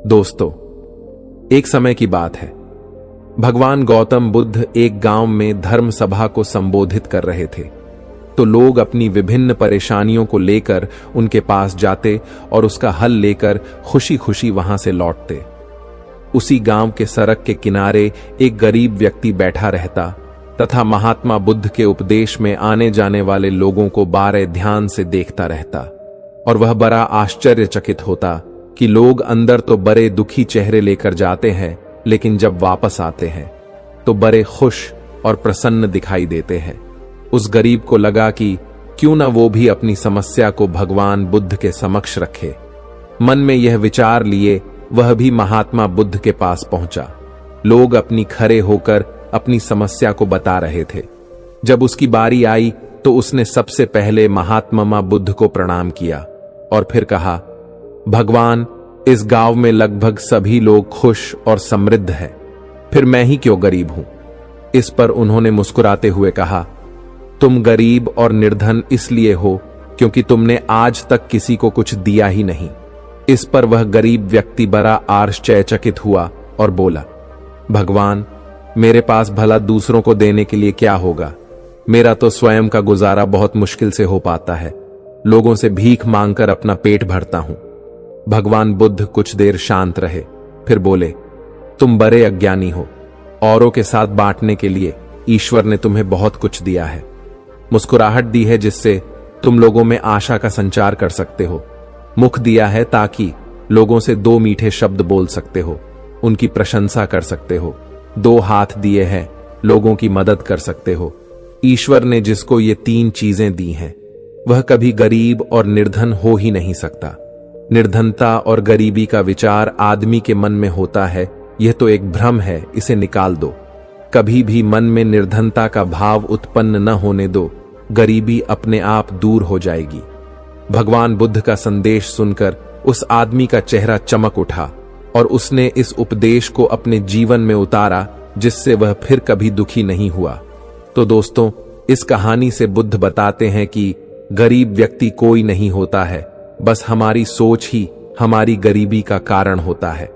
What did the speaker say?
दोस्तों, एक समय की बात है। भगवान गौतम बुद्ध एक गांव में धर्म सभा को संबोधित कर रहे थे, तो लोग अपनी विभिन्न परेशानियों को लेकर उनके पास जाते और उसका हल लेकर खुशी खुशी वहां से लौटते। उसी गांव के सड़क के किनारे एक गरीब व्यक्ति बैठा रहता तथा महात्मा बुद्ध के उपदेश में आने जाने वाले लोगों को बारे ध्यान से देखता रहता, और वह बड़ा आश्चर्यचकित होता कि लोग अंदर तो बड़े दुखी चेहरे लेकर जाते हैं, लेकिन जब वापस आते हैं तो बड़े खुश और प्रसन्न दिखाई देते हैं। उस गरीब को लगा कि क्यों न वो भी अपनी समस्या को भगवान बुद्ध के समक्ष रखे। मन में यह विचार लिए वह भी महात्मा बुद्ध के पास पहुंचा। लोग अपनी खड़े होकर अपनी समस्या को बता रहे थे। जब उसकी बारी आई तो उसने सबसे पहले महात्मा बुद्ध को प्रणाम किया और फिर कहा, भगवान, इस गांव में लगभग सभी लोग खुश और समृद्ध हैं, फिर मैं ही क्यों गरीब हूं। इस पर उन्होंने मुस्कुराते हुए कहा, तुम गरीब और निर्धन इसलिए हो क्योंकि तुमने आज तक किसी को कुछ दिया ही नहीं। इस पर वह गरीब व्यक्ति बड़ा आश्चर्यचकित हुआ और बोला, भगवान, मेरे पास भला दूसरों को देने के लिए क्या होगा। मेरा तो स्वयं का गुजारा बहुत मुश्किल से हो पाता है। लोगों से भीख मांगकर अपना पेट भरता हूं। भगवान बुद्ध कुछ देर शांत रहे, फिर बोले, तुम बड़े अज्ञानी हो। औरों के साथ बांटने के लिए ईश्वर ने तुम्हें बहुत कुछ दिया है। मुस्कुराहट दी है जिससे तुम लोगों में आशा का संचार कर सकते हो। मुख दिया है ताकि लोगों से दो मीठे शब्द बोल सकते हो, उनकी प्रशंसा कर सकते हो। दो हाथ दिए हैं, लोगों की मदद कर सकते हो। ईश्वर ने जिसको ये तीन चीजें दी हैं, वह कभी गरीब और निर्धन हो ही नहीं सकता। निर्धनता और गरीबी का विचार आदमी के मन में होता है, यह तो एक भ्रम है, इसे निकाल दो। कभी भी मन में निर्धनता का भाव उत्पन्न न होने दो, गरीबी अपने आप दूर हो जाएगी। भगवान बुद्ध का संदेश सुनकर उस आदमी का चेहरा चमक उठा और उसने इस उपदेश को अपने जीवन में उतारा, जिससे वह फिर कभी दुखी नहीं हुआ। तो दोस्तों, इस कहानी से बुद्ध बताते हैं कि गरीब व्यक्ति कोई नहीं होता है, बस हमारी सोच ही हमारी गरीबी का कारण होता है।